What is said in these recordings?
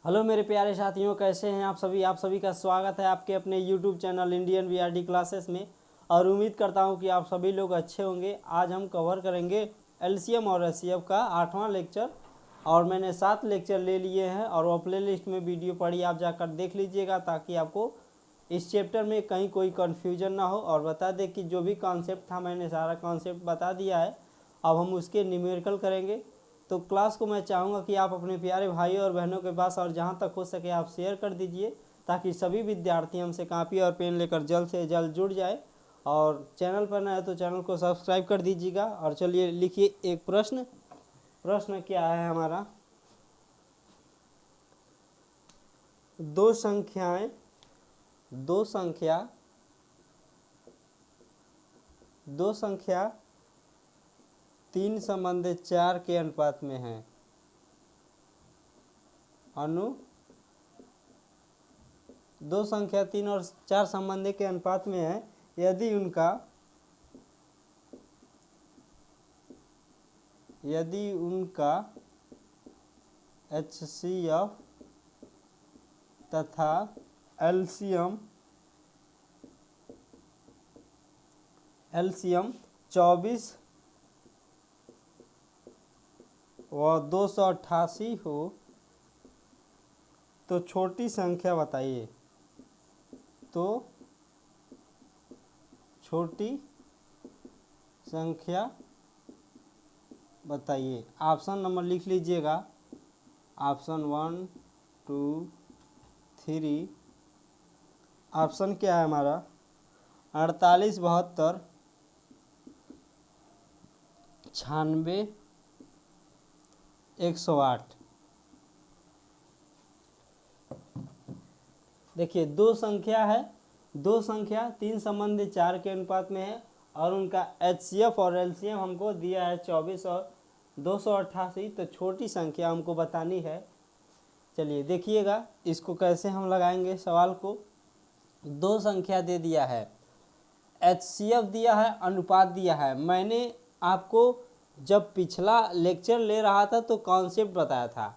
Hello मेरे प्यारे साथियों, कैसे हैं आप सभी का स्वागत है आपके अपने YouTube channel Indian VRD classes में। और उम्मीद करता हूं कि आप सभी लोग अच्छे होंगे। आज हम कवर करेंगे एलसीएम और एचसीएफ का 8वां लेक्चर। और मैंने 7 लेक्चर ले लिए हैं और वो प्ले लिस्ट में वीडियो पड़ी, आप जाकर देख लीजिएगा ताकि आपको इस चैप्टर में कहीं कोई कन्फ्यूजन ना हो। और बता दें कि जो भी कॉन्सेप्ट था मैंने सारा कॉन्सेप्ट बता दिया है। अब हम उसके न्यूमेरिकल करेंगे। तो क्लास को मैं चाहूँगा कि आप अपने प्यारे भाइयों और बहनों के पास और जहाँ तक हो सके आप शेयर कर दीजिए ताकि सभी विद्यार्थी हमसे कॉपी और पेन लेकर जल्द से जल्द जुड़ जाए। और चैनल पर नया है तो चैनल को सब्सक्राइब कर दीजिएगा। और चलिए लिखिए एक प्रश्न। प्रश्न क्या है हमारा? दो संख्या 3 संबंधित 4 के अनुपात में है। दो संख्या 3 और 4 संबंधी के अनुपात में है यदि उनका एचसीएफ तथा एलसीएम 24 व 288 हो तो छोटी संख्या बताइए। तो छोटी संख्या बताइए। ऑप्शन नंबर लिख लीजिएगा। ऑप्शन 1 2 3। ऑप्शन क्या है हमारा? 48 72 96 108। देखिए दो संख्या 3 संबंधित 4 के अनुपात में है और उनका एचसीएफ और एलसीएम हमको दिया है 24 और 288। तो छोटी संख्या हमको बतानी है। चलिए देखिएगा इसको कैसे हम लगाएंगे सवाल को। दो संख्या दे दिया है, एचसीएफ दिया है, अनुपात दिया है। मैंने आपको जब पिछला लेक्चर ले रहा था तो कॉन्सेप्ट बताया था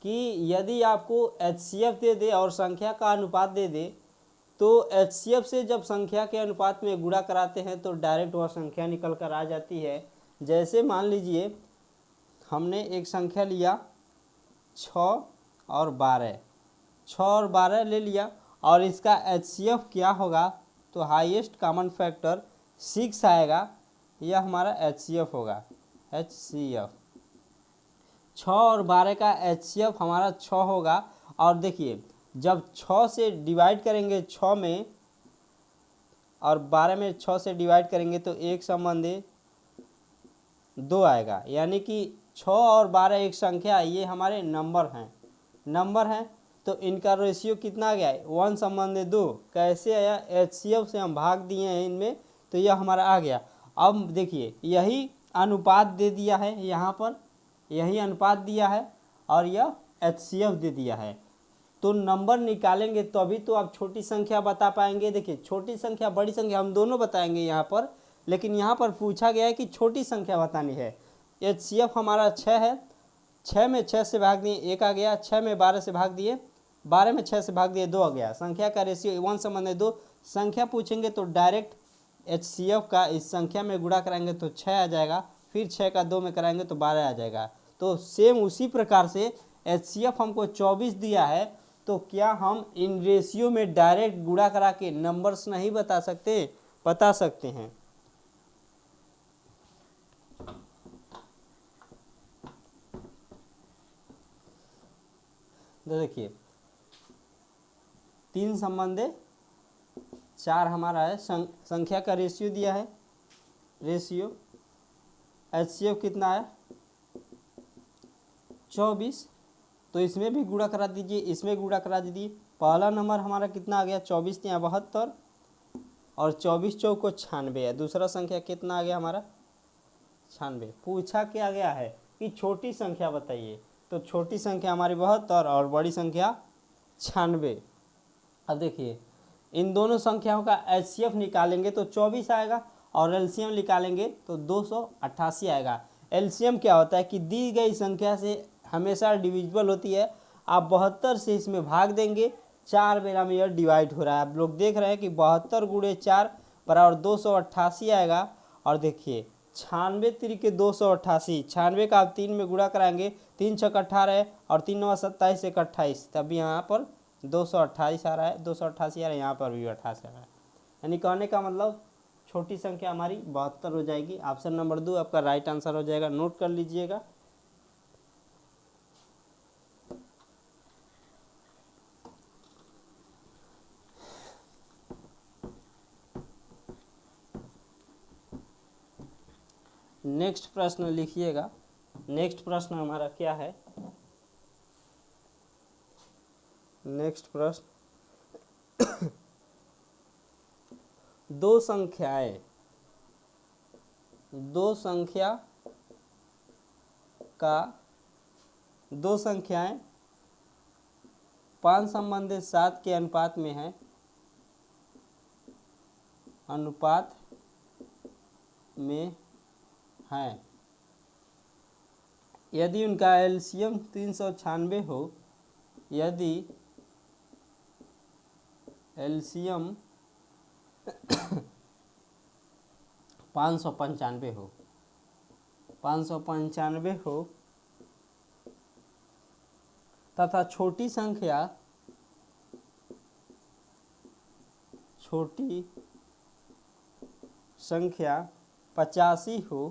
कि यदि आपको एचसीएफ दे दे और संख्या का अनुपात दे दे तो एचसीएफ से जब संख्या के अनुपात में गुणा कराते हैं तो डायरेक्ट वह संख्या निकल कर आ जाती है। जैसे मान लीजिए हमने एक संख्या लिया 6 और 12 ले लिया और इसका एचसीएफ क्या होगा? तो हाईएस्ट कॉमन फैक्टर 6 आएगा। यह हमारा एचसीएफ होगा। एचसीएफ 6 और 12 का एचसीएफ हमारा 6 होगा। और देखिए जब 6 से डिवाइड करेंगे 6 में और 12 में 6 से डिवाइड करेंगे तो एक संबंधी 2 आएगा। यानी कि 6 और 12 एक संख्या, ये हमारे नंबर हैं। तो इनका रेशियो कितना आ गया? 1 संबंधी 2। कैसे आया? एचसीएफ से हम भाग दिए हैं इनमें तो यह हमारा आ गया। अब देखिए यही अनुपात दे दिया है, यहाँ पर यही अनुपात दिया है और यह एचसीएफ दे दिया है। तो नंबर निकालेंगे तभी तो आप छोटी संख्या बता पाएंगे। देखिए छोटी संख्या बड़ी संख्या हम दोनों बताएंगे यहाँ पर, लेकिन यहाँ पर पूछा गया है कि छोटी संख्या बतानी है। एचसीएफ हमारा 6 है। 6 में 6 से भाग दिए 1 आ गया। 6 में 12 से भाग दिए, 12 में 6 से भाग दिए 2 आ गया। संख्या का रेशियो 1 संबंधी 2। संख्या पूछेंगे तो डायरेक्ट एचसीएफ का इस संख्या में गुणा कराएंगे तो 6 आ जाएगा। फिर 6 का 2 में कराएंगे तो 12 आ जाएगा। तो सेम उसी प्रकार से एचसीएफ हमको 24 दिया है तो क्या हम इन रेशियो में डायरेक्ट गुणा करा के नंबर्स नहीं बता सकते? बता सकते हैं। तो देखिए 3 संबंधी 4 हमारा है। संख्या का रेशियो दिया है। रेशियो एचसीएफ कितना है? 24। तो इसमें भी गुणा करा दीजिए, इसमें गुणा करा दीजिए। पहला नंबर हमारा कितना आ गया? 24 या 72 और 24 चौको 96 है। दूसरा संख्या कितना आ गया हमारा? 96। पूछा क्या गया है कि छोटी संख्या बताइए। तो छोटी संख्या हमारी 72 और बड़ी संख्या 96। अब देखिए इन दोनों संख्याओं का एचसीएफ निकालेंगे तो 24 आएगा और एलसीएम निकालेंगे तो 288 आएगा। एलसीएम क्या होता है कि दी गई संख्या से हमेशा डिविजिबल होती है आप 72 से इसमें भाग देंगे, 4 बेरा में यह डिवाइड हो रहा है। आप लोग देख रहे हैं कि 72 गुणे 4 बराबर 288 आएगा। और देखिए 96 तिरिके 288, 96 का आप 3 में गुणा कराएंगे, 3 छक 18 और 3 9 27 1 28, तब यहाँ पर 228 आ रहा है, 288 आ रहा है, यहाँ पर भी 88 आ रहा है। यानी कहने का मतलब छोटी संख्या हमारी 72 हो जाएगी। ऑप्शन नंबर 2 आपका राइट आंसर हो जाएगा, नोट कर लीजिएगा। नेक्स्ट प्रश्न लिखिएगा। नेक्स्ट प्रश्न हमारा क्या है? नेक्स्ट प्रश्न दो संख्याएं 5 संबंधित 7 के अनुपात में है, यदि उनका एलसीएम 396 हो, यदि एलसीएम 595 हो तथा छोटी संख्या 85 हो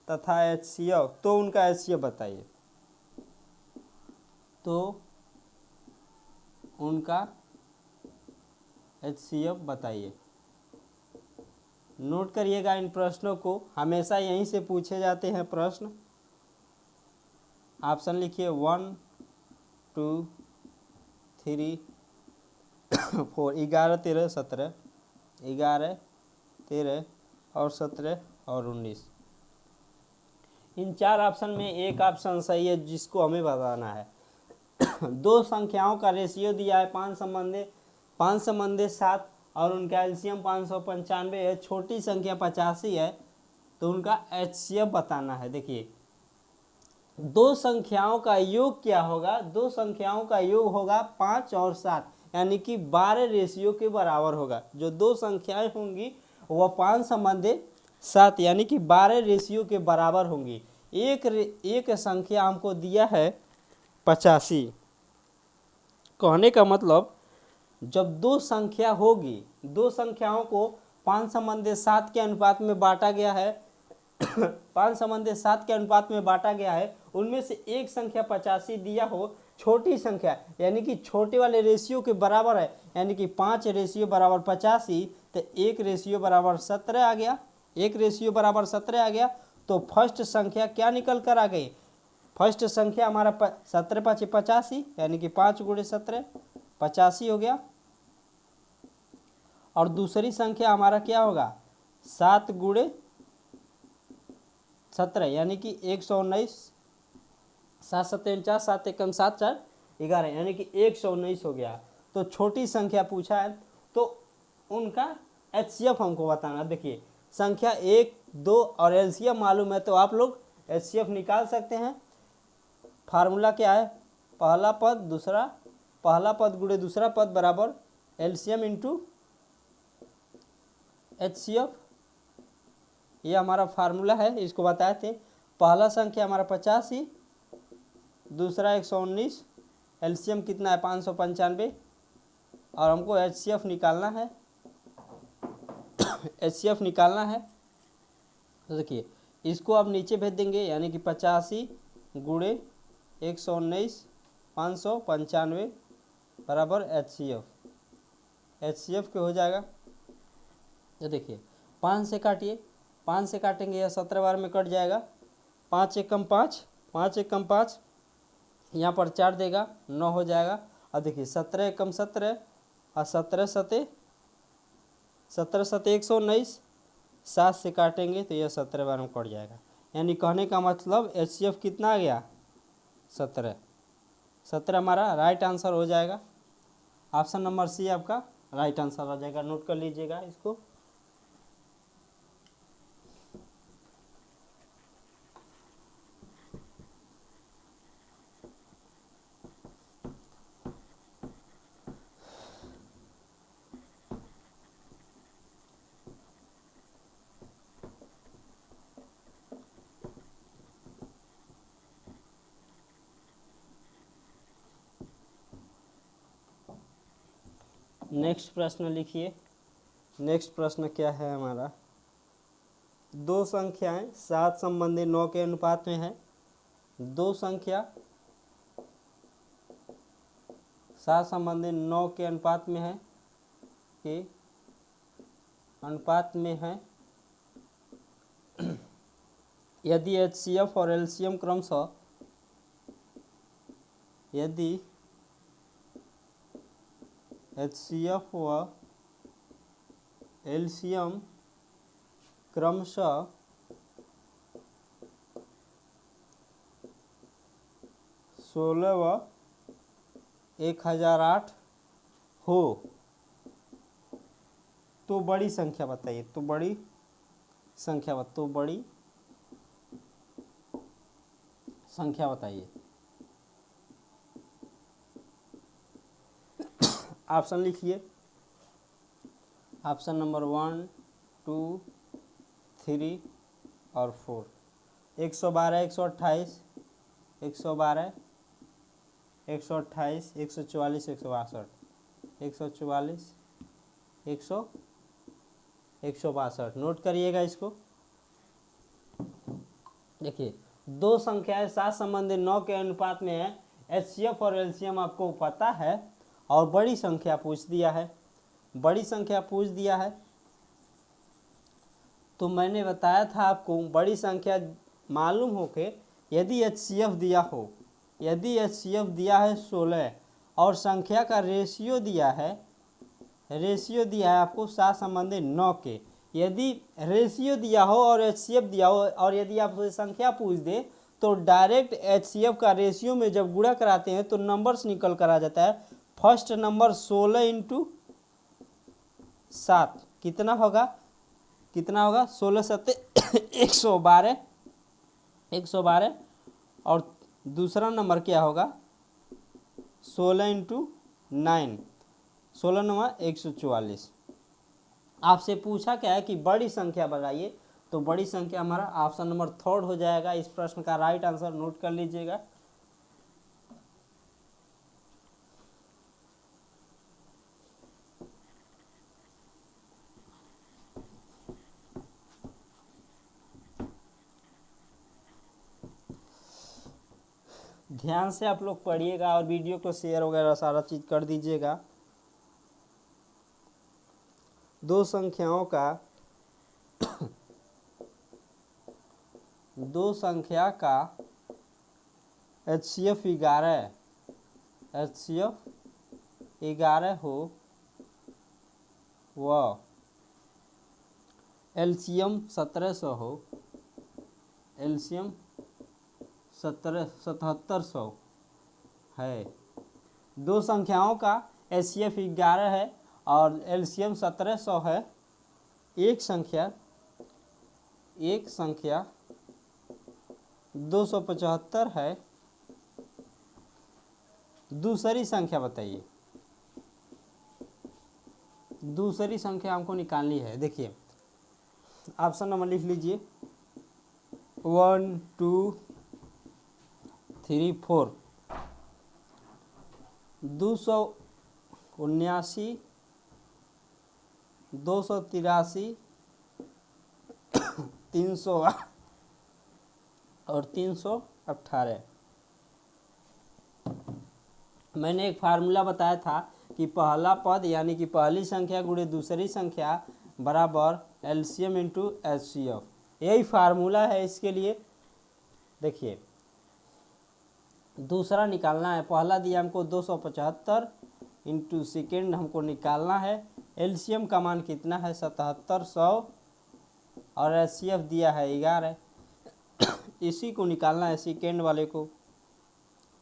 तथा एचसीएफ, तो उनका एचसीएफ बताइए। तो उनका एचसीएफ बताइए। नोट करिएगा इन प्रश्नों को, हमेशा यहीं से पूछे जाते हैं प्रश्न। ऑप्शन लिखिए 1 2 3 4, 11 13 17, 11 13 और 17 और 19। इन 4 ऑप्शन में एक ऑप्शन सही है जिसको हमें बताना है। दो संख्याओं का रेशियो दिया है 5 संबंधित 7 और उनका एलसीएम 595 है, छोटी संख्या 85 है, तो उनका एचसीएफ बताना है। देखिए दो संख्याओं का योग क्या होगा? दो संख्याओं का योग होगा 5 और 7, यानी कि 12 रेशियो के बराबर होगा। जो दो संख्याएं होंगी वह 5 संबंधित 7 यानी कि 12 रेशियो के बराबर होंगी। एक संख्या हमको दिया है 85। कहने का मतलब जब दो संख्या होगी, दो संख्याओं को 5 संबंधित 7 के अनुपात में बांटा गया है 5 संबंधित 7 के अनुपात में बांटा गया है, उनमें से एक संख्या 85 दिया हो, छोटी संख्या यानी कि छोटे वाले रेशियो के बराबर है, यानी कि 5 रेशियो बराबर 85, तो 1 रेशियो बराबर 17 आ गया। 1 रेशियो बराबर 17 आ गया, तो फर्स्ट संख्या क्या निकल कर आ गई? फर्स्ट संख्या हमारा 17 5 85, यानी कि 5 गुणे 17 85 हो गया। और दूसरी संख्या हमारा क्या होगा? 7 गुणे 17 यानी कि 119, 7 7 49, 7 1 7 4 11 यानी कि 119 हो गया। तो छोटी संख्या पूछा है, तो उनका एचसीएफ हमको बताना। देखिए संख्या 1 2 और एलसीएम मालूम है, तो आप लोग एचसीएफ निकाल सकते हैं। फार्मूला क्या है? पहला पद गुणे दूसरा पद बराबर एलसीएम इंटू एचसीएफ, ये हमारा फार्मूला है, इसको बताए थे। पहला संख्या हमारा 85, दूसरा 119, एलसीएम कितना है 595, और हमको एचसीएफ निकालना है। एचसीएफ निकालना है, तो देखिए इसको आप नीचे भेज देंगे, यानी कि 85 गुणे 119 595 बराबर एचसीएफ। एचसीएफ के हो जाएगा। तो देखिए 5 से काटिए, 5 से काटेंगे यह 17 बार में कट जाएगा। 5 एकम 5, 5 एकम 5, यहाँ पर 4 देगा 9 हो जाएगा। और देखिए 17 एकम 17 और 17 सते 119, 7 से काटेंगे तो यह 17 बार में कट जाएगा। यानी कहने का मतलब एचसीएफ कितना आ गया? 17। 17 हमारा राइट आंसर हो जाएगा। ऑप्शन नंबर सी आपका राइट आंसर आ जाएगा। नोट कर लीजिएगा इसको। नेक्स्ट प्रश्न लिखिए। नेक्स्ट प्रश्न क्या है हमारा, दो संख्याएं 7 संबंधी 9 के अनुपात में है। दो संख्या 7 संबंधी 9 के अनुपात में है, के अनुपात में है। यदि एचसीएफ और एलसीएम क्रमशः, यदि एचसीएफ व एलसीएम क्रमशः 16 व 1008 हो तो बड़ी संख्या बताइए। तो बड़ी संख्या बताइए। ऑप्शन लिखिए। ऑप्शन नंबर 1, 2, 3 और 4। 112, 128, 112, 128, 144, 162, 144, 162। नोट करिएगा इसको। देखिए, दो संख्याएं 7 संबंधी 9 के अनुपात में है। एचसीएफ और एलसीएम आपको पता है और बड़ी संख्या पूछ दिया है। बड़ी संख्या पूछ दिया है तो मैंने बताया था आपको, बड़ी संख्या मालूम हो के यदि एचसीएफ दिया हो, यदि एचसीएफ दिया है 16 और संख्या का रेशियो दिया है, आपको 7 संबंधी 9 के, यदि रेशियो दिया हो और एचसीएफ दिया हो और यदि आपसे संख्या पूछ दे तो डायरेक्ट एचसीएफ का रेशियो में जब गुणा कराते हैं तो नंबर्स निकल कर आ जाता है। फर्स्ट नंबर 16 इंटू 7 कितना होगा, 16 7 112, 112। और दूसरा नंबर क्या होगा, 16 इंटू 9, 16 9 144। आपसे पूछा क्या है कि बड़ी संख्या बताइए, तो बड़ी संख्या हमारा ऑप्शन नंबर 3 हो जाएगा। इस प्रश्न का राइट आंसर नोट कर लीजिएगा। ध्यान से आप लोग पढ़िएगा और वीडियो को शेयर वगैरह सारा चीज कर दीजिएगा। दो संख्या का एचसीएफ 11 हो व एलसीएम 1700 हो, एलसीएम 7700 है। दो संख्याओं का एचसीएफ 11 है और एलसीएम 1700 है। एक संख्या 275 है। दूसरी संख्या बताइए। दूसरी संख्या हमको निकालनी है। देखिए, ऑप्शन नंबर लिख लीजिए 1 2 3 4। 279, 283, 300 और 318। मैंने एक फार्मूला बताया था कि पहला पद यानी कि पहली संख्या गुणे दूसरी संख्या बराबर एलसीएम इंटू एचसीएफ। यही फार्मूला है इसके लिए। देखिए, दूसरा निकालना है। पहला दिया हमको 275 इंटू सेकेंड हमको निकालना है। एलसीएम का मान कितना है 7700 और एचसीएफ दिया है 11। इसी को निकालना है सेकेंड वाले को।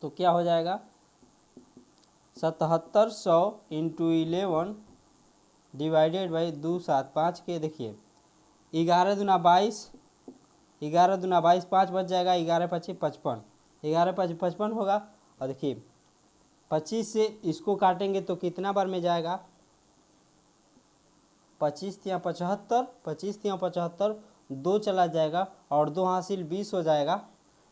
तो क्या हो जाएगा 7700 इंटू 11 डिवाइडेड बाई 275 के। देखिए 11 दूना 22, 11 दूना 22, 5 बच जाएगा। 11 पच्ची 55, 11 पच्ची 55 होगा। और देखिए 25 से इसको काटेंगे तो कितना बार में जाएगा 25 तिया 75, 25 तिया 75, 2 चला जाएगा और 2 हासिल 20 हो जाएगा,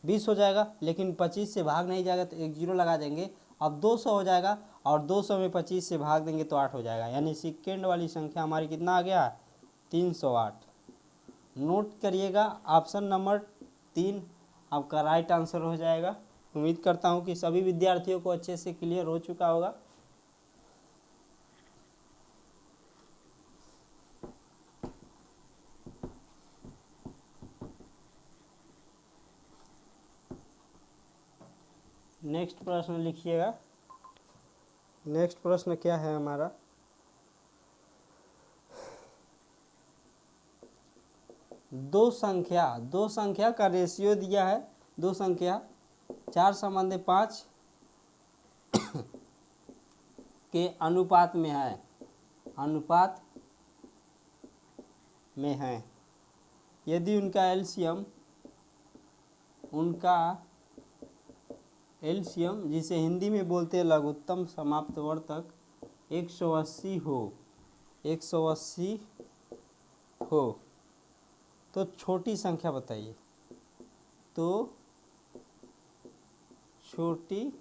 20 हो जाएगा। लेकिन 25 से भाग नहीं जाएगा तो एक जीरो लगा देंगे अब 200 हो जाएगा और 200 में 25 से भाग देंगे तो 8 हो जाएगा, यानी सेकेंड वाली संख्या हमारी कितना आ गया 308। नोट करिएगा ऑप्शन नंबर 3 आपका राइट आंसर हो जाएगा। उम्मीद करता हूँ कि सभी विद्यार्थियों को अच्छे से क्लियर हो चुका होगा। नेक्स्ट प्रश्न लिखिएगा। नेक्स्ट प्रश्न क्या है हमारा, दो संख्या का रेशियो दिया है, दो संख्या 4:5 के अनुपात में है, अनुपात में है। यदि उनका एलसीएम जिसे हिंदी में बोलते हैं लघुत्तम समाप्तवर्तक 180 हो तो छोटी संख्या बताइए, तो छोटी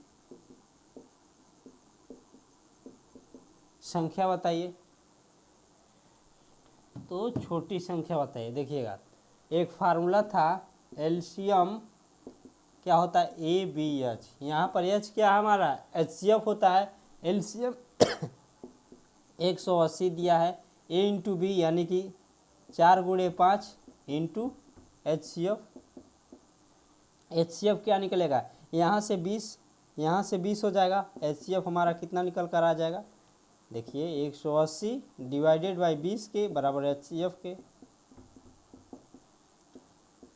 संख्या बताइए, तो छोटी संख्या बताइए। देखिएगा एक फार्मूला था एलसीएम क्या होता है ABH, यहाँ पर H क्या है हमारा HCF होता है। एलसीएम 180 दिया है, A इंटू बी यानी कि 4 गुणे 5 इंटू HCF क्या निकलेगा, यहाँ से 20 हो जाएगा। HCF हमारा कितना निकल कर आ जाएगा, देखिए 180 डिवाइडेड बाई 20 के बराबर HCF के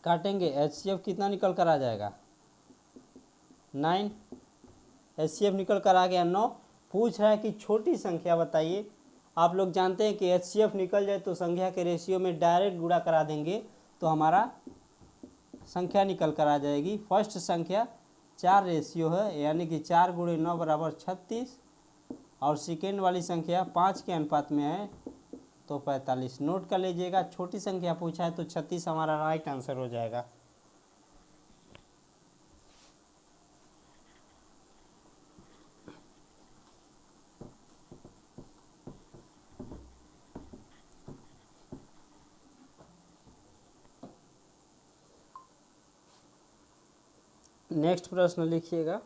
काटेंगे, HCF कितना निकल कर आ जाएगा 9। HCF निकल कर आ गया 9। पूछ रहा है कि छोटी संख्या बताइए। आप लोग जानते हैं कि HCF निकल जाए तो संख्या के रेशियो में डायरेक्ट गुणा करा देंगे तो हमारा संख्या निकल कर आ जाएगी। फर्स्ट संख्या 4 रेशियो है यानी कि 4 गुणे 9 बराबर 36 और सेकेंड वाली संख्या 5 के अनुपात में है तो 45। नोट कर लीजिएगा, छोटी संख्या पूछा है तो 36 हमारा राइट आंसर हो जाएगा। नेक्स्ट प्रश्न लिखिएगा,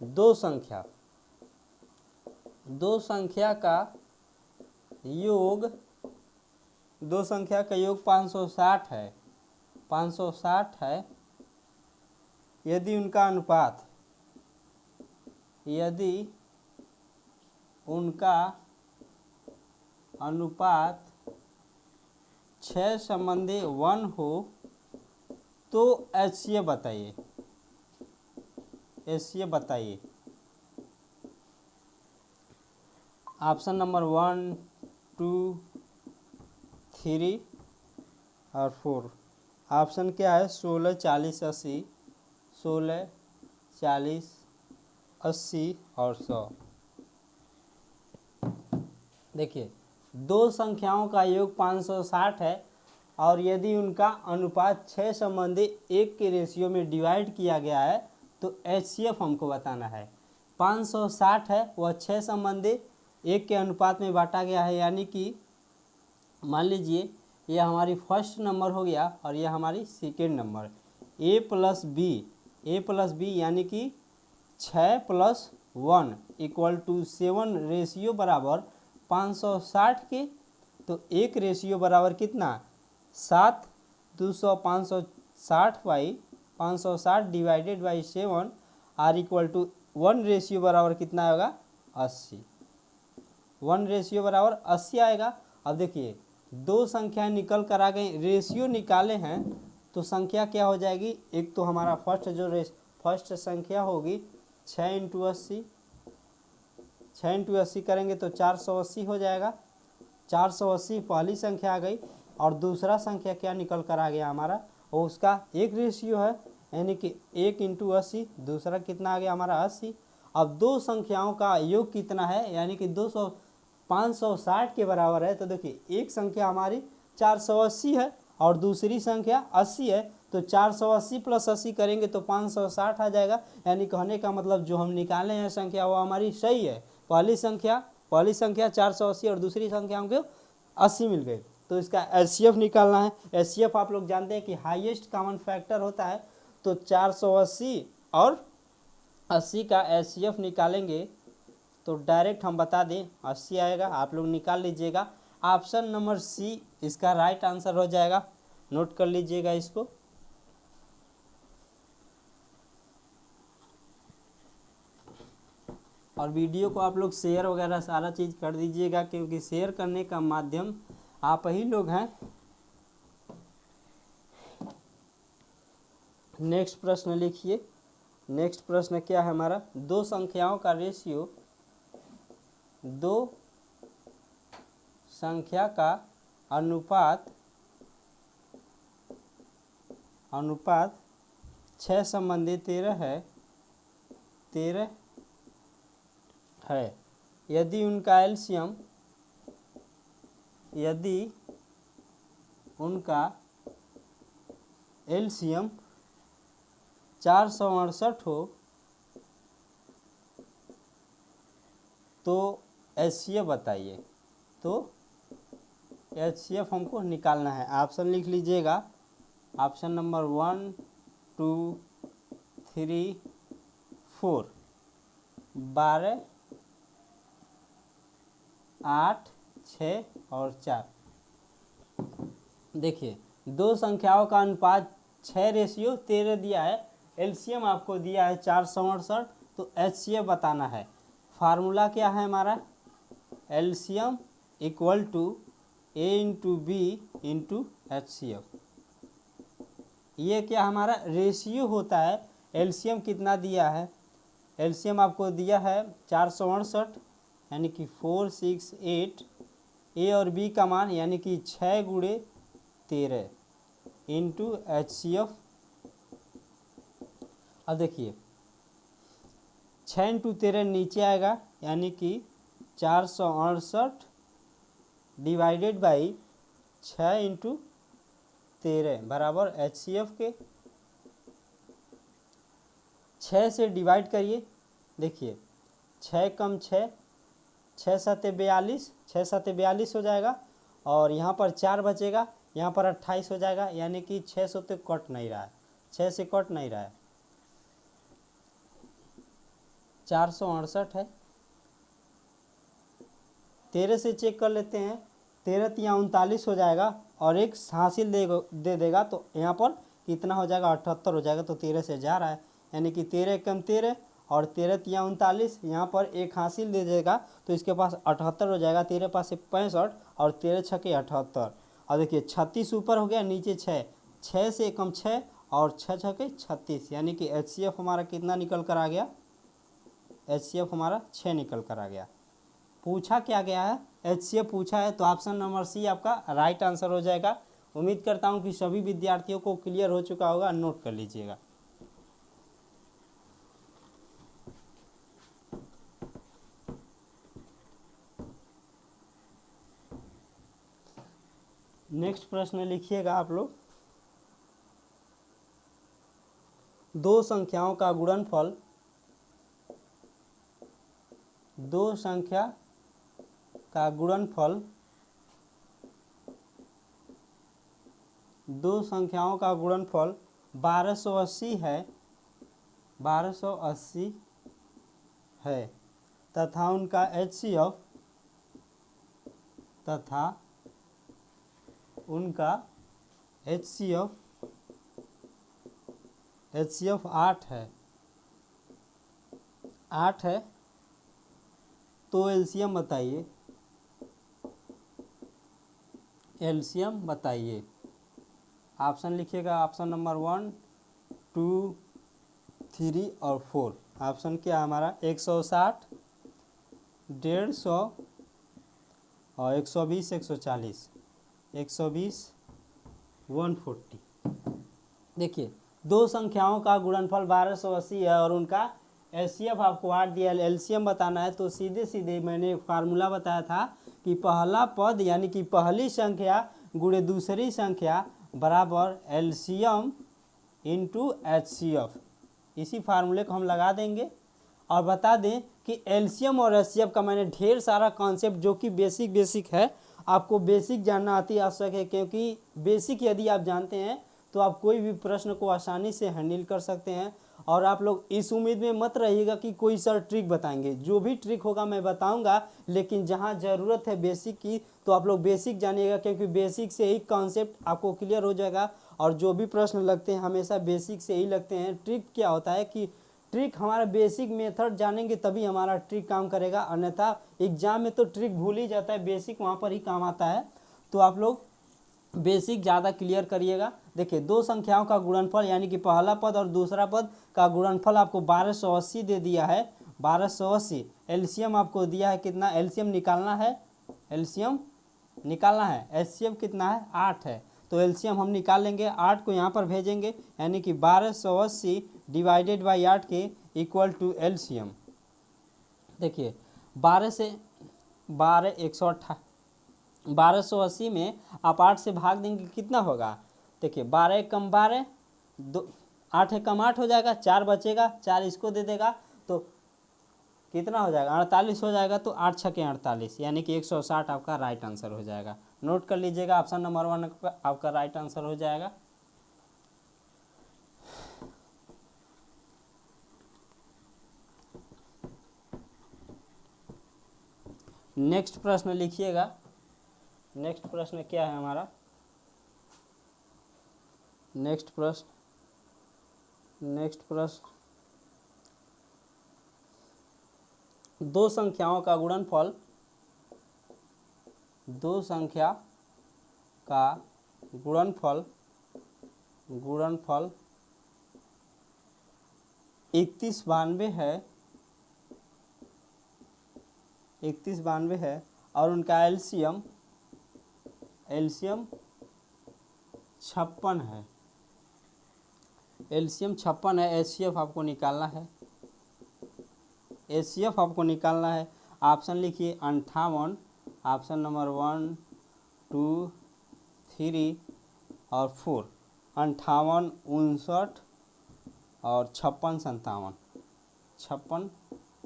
दो संख्या का योग 560 है, 560 है। यदि उनका अनुपात 6:1 हो तो HCF बताइए। ऑप्शन नंबर 1, 2, 3 और 4। ऑप्शन क्या है 16, 40, 80, 16, 40, 80 और 100। देखिए दो संख्याओं का योग 560 है और यदि उनका अनुपात 6:1 के रेशियो में डिवाइड किया गया है तो HCF हमको बताना है। 560 है वह 6:1 के अनुपात में बांटा गया है, यानी कि मान लीजिए यह हमारी फर्स्ट नंबर हो गया और यह हमारी second number. A plus B यानी कि 6 + 1 = 7 रेशियो बराबर 560 के, तो एक रेशियो बराबर कितना 7, 200 560 by 560 divided by 7 R = 1 ratio बराबर कितना होगा 80। 1 रेशियो बराबर 80 आएगा। अब देखिए दो संख्या निकल कर आ गई, रेशियो निकाले हैं तो संख्या क्या हो जाएगी, एक तो हमारा फर्स्ट संख्या होगी 6 × 80, 6 × 80 करेंगे तो 480 हो जाएगा। 480 पहली संख्या आ गई और दूसरा संख्या क्या निकल कर आ गया हमारा, और उसका एक रेशियो है यानी कि 1 × 80, दूसरा कितना आ गया हमारा 80। अब दो संख्याओं का योग कितना है यानी कि 560 के बराबर है, तो देखिए एक संख्या हमारी 480 है और दूसरी संख्या 80 है, तो 480 प्लस 80 करेंगे तो 560 आ जाएगा। यानी कहने का मतलब जो हम निकाले हैं संख्या वो हमारी सही है। पहली संख्या 480 और दूसरी संख्या हमको 80 मिल गई। तो इसका एचसीएफ निकालना है। एचसीएफ आप लोग जानते हैं कि हाईएस्ट कॉमन फैक्टर होता है, तो 480 और 80 का एचसीएफ निकालेंगे तो डायरेक्ट हम बता दें 80 आएगा। आप लोग निकाल लीजिएगा। ऑप्शन नंबर सी इसका राइट आंसर हो जाएगा। नोट कर लीजिएगा इसको। और वीडियो को आप लोग शेयर वगैरह सारा चीज़ कर दीजिएगा, क्योंकि शेयर करने का माध्यम आप ही लोग हैं। नेक्स्ट प्रश्न लिखिए। नेक्स्ट प्रश्न क्या है हमारा? दो संख्याओं का रेशियो, दो संख्या का अनुपात 6:13 है, 13 है। यदि उनका एलसीएम 468 हो तो एचसीएफ बताइए। तो एचसीएफ हमको निकालना है। ऑप्शन लिख लीजिएगा। ऑप्शन नंबर 1 2 3 4, 12 8 6 और 4। देखिए दो संख्याओं का अनुपात 6:13 दिया है, एलसीएम आपको दिया है 468, तो एचसीएफ बताना है। फार्मूला क्या है हमारा? LCM equal to A into B into HCF. ये क्या हमारा रेशियो होता है। एलसीएम कितना दिया है? एलसीएम आपको दिया है 468, यानी कि 4 6 8। ए और बी का मान यानी कि 6 × 13 इंटू एचसीएफ। अब देखिए 6 × 13 नीचे आएगा, यानी कि 468 डिवाइडेड बाई 6 × 13 बराबर एचसीएफ के 6 से डिवाइड करिए। देखिए 6 कम 6, 6 7 42, 6 7 42 हो जाएगा। और यहाँ पर 4 बचेगा, यहाँ पर 28 हो जाएगा। यानी कि 6 से तो कट नहीं रहा है, 6 से कट नहीं रहा है, 468 है। 13 से चेक कर लेते हैं। 13 तिया 39 हो जाएगा और एक हासिल दे देगा, तो यहाँ पर कितना हो जाएगा? 78 हो जाएगा। तो 13 से जा रहा है, यानी कि 13 कम 13 और 13 तिया 39, यहाँ पर एक हासिल दे देगा तो इसके पास 78 हो जाएगा। 13 पास से 65 और 13 छके 78। और देखिए 36 ऊपर हो गया, नीचे 6, 6 से कम 6 और 6 छके 36, यानी कि एचसीएफ हमारा कितना निकल कर आ गया? एचसीएफ हमारा 6 निकल कर आ गया। पूछा क्या गया है? एचसीएफ पूछा है, तो ऑप्शन नंबर सी आपका राइट आंसर हो जाएगा। उम्मीद करता हूँ कि सभी विद्यार्थियों को क्लियर हो चुका होगा। नोट कर लीजिएगा। नेक्स्ट प्रश्न लिखिएगा आप लोग। दो संख्याओं का गुणनफल, दो संख्या का गुणनफल, दो संख्याओं का गुणनफल 1280 है, 1280 है तथा उनका एचसीएफ 8 है, 8 है। तो एलसीएम बताइए, एलसीएम बताइए। ऑप्शन लिखिएगा। ऑप्शन नंबर 1 2 3 और 4। ऑप्शन क्या हमारा? 160, 150 और 120, 140, 120, 140। देखिए दो संख्याओं का गुणनफल 1280 है और उनका एचसीएफ आपको 8 दिया, एलसीएम बताना है। तो सीधे सीधे मैंने फार्मूला बताया था कि पहला पद यानी कि पहली संख्या गुणे दूसरी संख्या बराबर एलसीएम इंटू HCF। इसी फार्मूले को हम लगा देंगे और बता दें कि एलसीएम और HCF का मैंने ढेर सारा कॉन्सेप्ट जो कि बेसिक है, आपको बेसिक जानना अति आवश्यक है, क्योंकि बेसिक यदि आप जानते हैं तो आप कोई भी प्रश्न को आसानी से हैंडल कर सकते हैं। और आप लोग इस उम्मीद में मत रहिएगा कि कोई सर ट्रिक बताएंगे, जो भी ट्रिक होगा मैं बताऊंगा, लेकिन जहां ज़रूरत है बेसिक की तो आप लोग बेसिक जानिएगा, क्योंकि बेसिक से ही कॉन्सेप्ट आपको क्लियर हो जाएगा। और जो भी प्रश्न लगते हैं हमेशा बेसिक से ही लगते हैं। ट्रिक क्या होता है कि ट्रिक हमारा बेसिक मेथड जानेंगे तभी हमारा ट्रिक काम करेगा, अन्यथा एग्जाम में तो ट्रिक भूल ही जाता है, बेसिक वहाँ पर ही काम आता है। तो आप लोग बेसिक ज़्यादा क्लियर करिएगा। देखिए, दो संख्याओं का गुणनफल यानी कि पहला पद और दूसरा पद का गुणनफल आपको 1280 दे दिया है। 1280 एलसीएम आपको दिया है कितना, एलसीएम निकालना है, एलसीएम निकालना है। HCF कितना है, 8 है, तो एलसीएम हम निकाल लेंगे। 8 को यहाँ पर भेजेंगे यानी कि 1280 डिवाइडेड बाई 8 के इक्वल टू एलसीएम। देखिए 12 से 1280 में आप 8 से भाग देंगे कितना होगा। देखिए 12 कम 12, 8 कम 8 हो जाएगा, 4 बचेगा, 4 इसको दे देगा तो कितना हो जाएगा, 48 हो जाएगा। तो 8 छके 48 यानी कि 160 आपका राइट आंसर हो जाएगा। नोट कर लीजिएगा, ऑप्शन नंबर 1 आपका राइट आंसर हो जाएगा। नेक्स्ट प्रश्न लिखिएगा। नेक्स्ट प्रश्न क्या है हमारा, नेक्स्ट प्रश्न दो संख्याओं का गुणनफल, दो संख्या का गुणनफल 3192 है, 3192 है और उनका एलसीएम 56 है, एलसीएम 56 है। HCF आपको निकालना है, HCF आपको निकालना है। ऑप्शन लिखिए 58, ऑप्शन नंबर 1, 2, 3 और 4, 58, 59 और 56, 57, 56,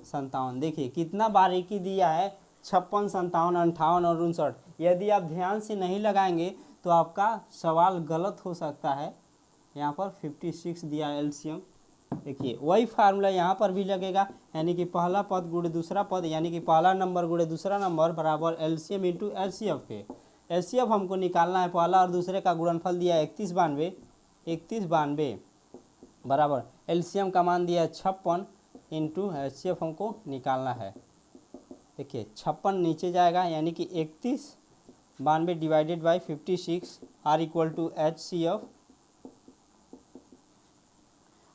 57। देखिए कितना बारीकी दिया है, 56, 57, 58 और 59। यदि आप ध्यान से नहीं लगाएंगे तो आपका सवाल गलत हो सकता है। यहाँ पर 56 दिया एलसीएम। देखिए वही फार्मूला यहाँ पर भी लगेगा, यानी कि पहला पद गुणे दूसरा पद, यानी कि पहला नंबर गुणे दूसरा नंबर बराबर एलसीएम इंटू HCF के। HCF हमको निकालना है, पहला और दूसरे का गुणनफल दिया है 3192 बराबर एलसीएम का मान दिया है 56 इंटू HCF हमको निकालना है। देखिए 56 नीचे जाएगा यानी कि 3192 divided by 56 are equal to HCF।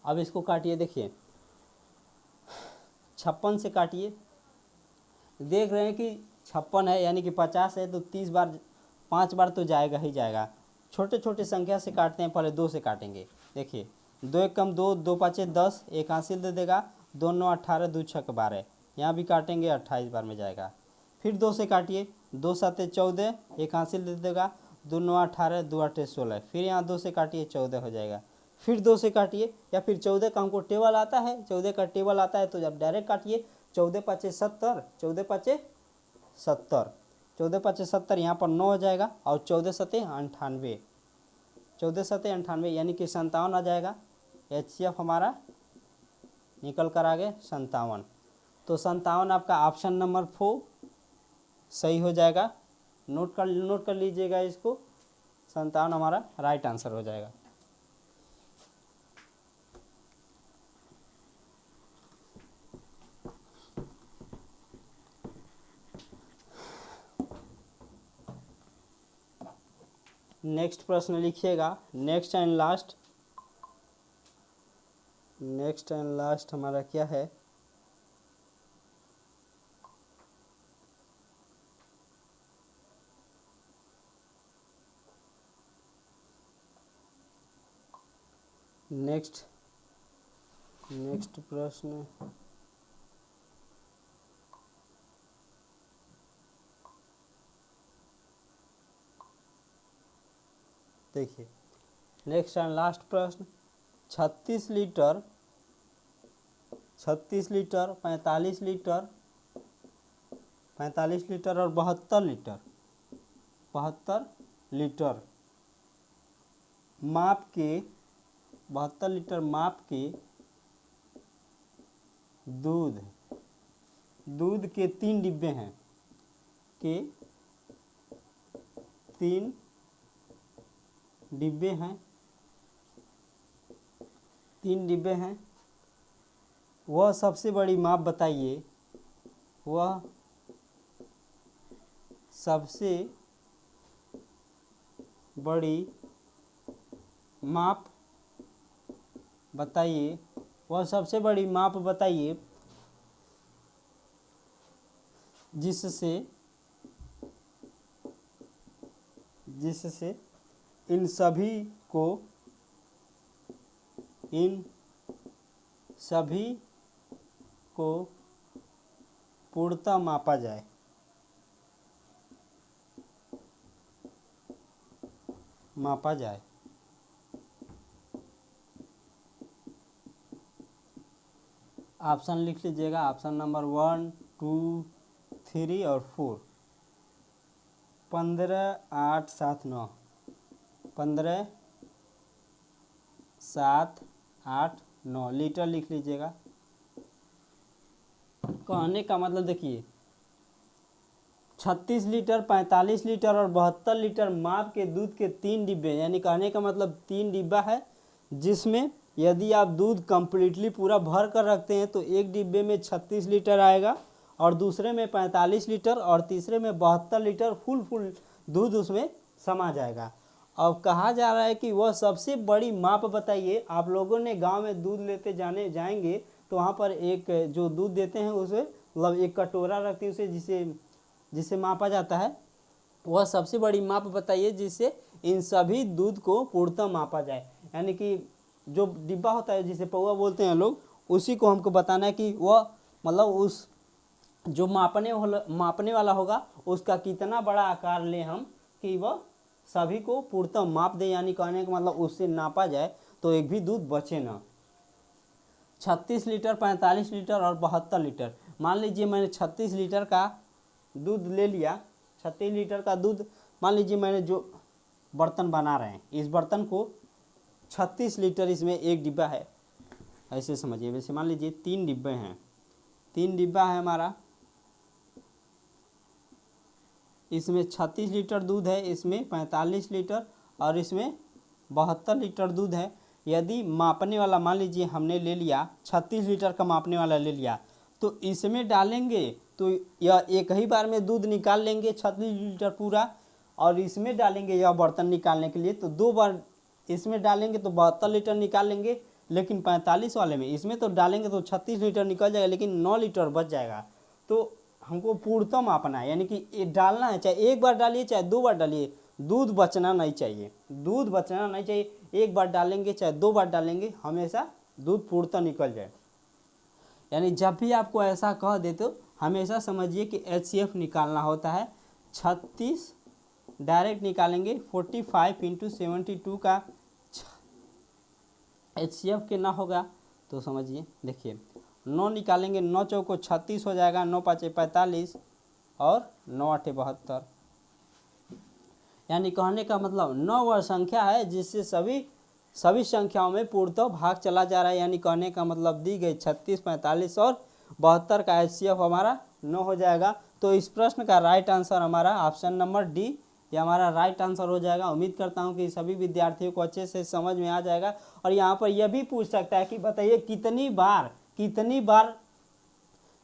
अब इसको काटिए, देखिए 56 से काटिए, देख रहे हैं कि 56 है यानी कि 50 है तो 30 बार 5 बार तो जाएगा ही जाएगा। छोटे छोटे संख्या से काटते हैं, पहले 2 से काटेंगे। देखिए 2 एक कम 2, 2 पाँचे 10, एक हासिल दे देगा, 2 9 18, 2 छक 12, यहाँ भी काटेंगे 28 बार में जाएगा। फिर 2 से काटिए, 2 7 14, एक हासिल दे देगा, 2 9 18, 2 8 16, फिर यहाँ 2 से काटिए 14 हो जाएगा। फिर 2 से काटिए, या फिर 14 का हमको टेबल आता है, 14 का टेबल आता है तो जब डायरेक्ट काटिए, 14 5 70, 14 5 70, 14 5 70, यहाँ पर 9 हो जाएगा और 14 7 98, 14 7 98 यानी कि 57 आ जाएगा। HCF हमारा निकल कर आ गए 57, तो 57 आपका ऑप्शन नंबर 4 सही हो जाएगा। नोट कर लीजिएगा इसको, 57 हमारा राइट आंसर हो जाएगा। नेक्स्ट प्रश्न लिखिएगा, नेक्स्ट एंड लास्ट हमारा क्या है, नेक्स्ट प्रश्न देखिए नेक्स्ट एंड लास्ट प्रश्न, 36 लीटर 45 लीटर और 72 लीटर माप के 72 लीटर माप के दूध के 3 डिब्बे हैं, के 3 डिब्बे हैं, 3 डिब्बे हैं। वह सबसे बड़ी माप बताइए, वह सबसे बड़ी माप बताइए, वह सबसे बड़ी माप बताइए जिससे इन सभी को पूर्णतः मापा जाए। ऑप्शन लिख लीजिएगा, ऑप्शन नंबर 1, 2, 3 और 4। 15, 8, 7, 9। 15, 7, 8, 9 लीटर लिख लीजिएगा। कहने का मतलब देखिए, 36 लीटर, 45 लीटर और 72 लीटर माप के दूध के 3 डिब्बे, यानी कहने का मतलब 3 डिब्बा है, जिसमें यदि आप दूध कंप्लीटली पूरा भर कर रखते हैं तो एक डिब्बे में 36 लीटर आएगा और दूसरे में 45 लीटर और तीसरे में 72 लीटर फुल दूध उसमें समा जाएगा। अब कहा जा रहा है कि वह सबसे बड़ी माप बताइए। आप लोगों ने गांव में दूध लेते जाएंगे तो वहाँ पर एक जो दूध देते हैं उसे मतलब एक कटोरा रखती है उसे जिसे मापा जाता है। वह सबसे बड़ी माप बताइए जिससे इन सभी दूध को पूर्णतः मापा जाए, यानी कि जो डिब्बा होता है जिसे पौवा बोलते हैं लोग, उसी को हमको बताना है कि वह मतलब उस जो मापने वाला होगा उसका कितना बड़ा आकार ले हम कि वह सभी को पूर्णतः माप दे, यानी कहने का मतलब उससे नापा जाए तो एक भी दूध बचे ना। 36 लीटर, 45 लीटर और 72 लीटर। मान लीजिए मैंने 36 लीटर का दूध ले लिया। 36 लीटर का दूध, मान लीजिए मैंने जो बर्तन बना रहे हैं इस बर्तन को 36 लीटर, इसमें एक डिब्बा है, ऐसे समझिए। वैसे मान लीजिए 3 डिब्बे हैं, 3 डिब्बा है हमारा, इसमें 36 लीटर दूध है, इसमें 45 लीटर और इसमें 72 लीटर दूध है। यदि मापने वाला मान लीजिए हमने ले लिया 36 लीटर का मापने वाला ले लिया, तो इसमें डालेंगे तो यह एक ही बार में दूध निकाल लेंगे 36 लीटर पूरा, और इसमें डालेंगे यह बर्तन निकालने के लिए तो 2 बार इसमें डालेंगे तो 72 लीटर निकाल लेंगे। लेकिन 45 वाले में इसमें तो डालेंगे तो 36 लीटर निकल जाएगा, लेकिन 9 लीटर बच जाएगा। तो हमको पूर्णतः मापना है, यानी कि ये डालना है, चाहे एक बार डालिए चाहे 2 बार डालिए, दूध बचना नहीं चाहिए, दूध बचना नहीं चाहिए। एक बार डालेंगे चाहे 2 बार डालेंगे, हमेशा दूध पूर्णतः निकल जाए। यानी जब भी आपको ऐसा कह दे तो हमेशा समझिए कि HCF निकालना होता है। 36 डायरेक्ट निकालेंगे, 45 × 72 का HCF के ना होगा तो समझिए, देखिए 9 निकालेंगे, 9 चौको 36 हो जाएगा, 9 पाँचे 45 और 9 आठे 72। यानी कहने का मतलब 9 वह संख्या है जिससे सभी संख्याओं में पूर्णतः भाग चला जा रहा है। यानी कहने का मतलब दी गई 36, 45 और 72 का HCF हमारा 9 हो जाएगा। तो इस प्रश्न का राइट आंसर हमारा ऑप्शन नंबर डी, ये हमारा राइट आंसर हो जाएगा। उम्मीद करता हूं कि सभी विद्यार्थियों को अच्छे से समझ में आ जाएगा। और यहाँ पर यह भी पूछ सकता है कि बताइए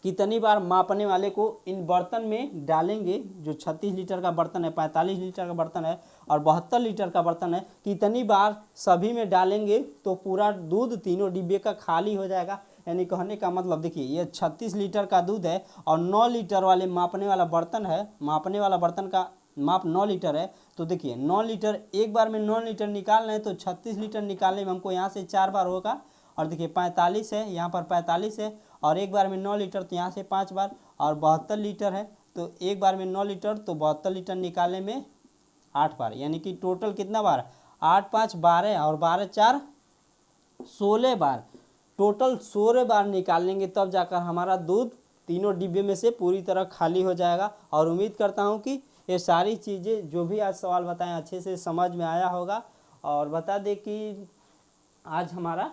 कितनी बार मापने वाले को इन बर्तन में डालेंगे। जो 36 लीटर का बर्तन है, 45 लीटर का बर्तन है और 72 लीटर का बर्तन है, कितनी बार सभी में डालेंगे तो पूरा दूध तीनों डिब्बे का खाली हो जाएगा। यानी कहने का मतलब देखिए, ये 36 लीटर का दूध है और 9 लीटर वाले मापने वाला बर्तन है, मापने वाला बर्तन का माप 9 लीटर है। तो देखिए 9 लीटर, एक बार में 9 लीटर निकाल रहे हैं तो 36 लीटर निकालने में हमको यहाँ से 4 बार होगा। और देखिए 45 है, यहाँ पर 45 है और एक बार में 9 लीटर तो यहाँ से 5 बार, और 72 लीटर है तो एक बार में 9 लीटर तो 72 लीटर निकालने में 8 बार, यानी कि टोटल कितना बार, 8 5 12 और 12 4 16 बार, टोटल 16 बार निकालेंगे तब जाकर हमारा दूध तीनों डिब्बे में से पूरी तरह खाली हो जाएगा। और उम्मीद करता हूँ कि ये सारी चीज़ें जो भी आज सवाल बताएं अच्छे से समझ में आया होगा। और बता दें कि आज हमारा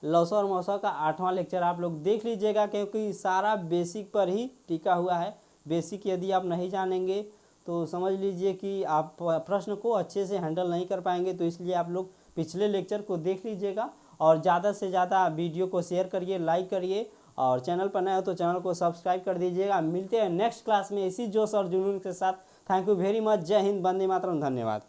लौसा और मौसा का 8वां लेक्चर आप लोग देख लीजिएगा, क्योंकि सारा बेसिक पर ही टिका हुआ है। बेसिक यदि आप नहीं जानेंगे तो समझ लीजिए कि आप प्रश्न को अच्छे से हैंडल नहीं कर पाएंगे। तो इसलिए आप लोग पिछले लेक्चर को देख लीजिएगा और ज़्यादा से ज़्यादा वीडियो को शेयर करिए, लाइक करिए, और चैनल पर नए हो तो चैनल को सब्सक्राइब कर दीजिएगा। मिलते हैं नेक्स्ट क्लास में इसी जोश और जुनून के साथ। Thank you very much. जय हिंद, वंदे मातरम, धन्यवाद।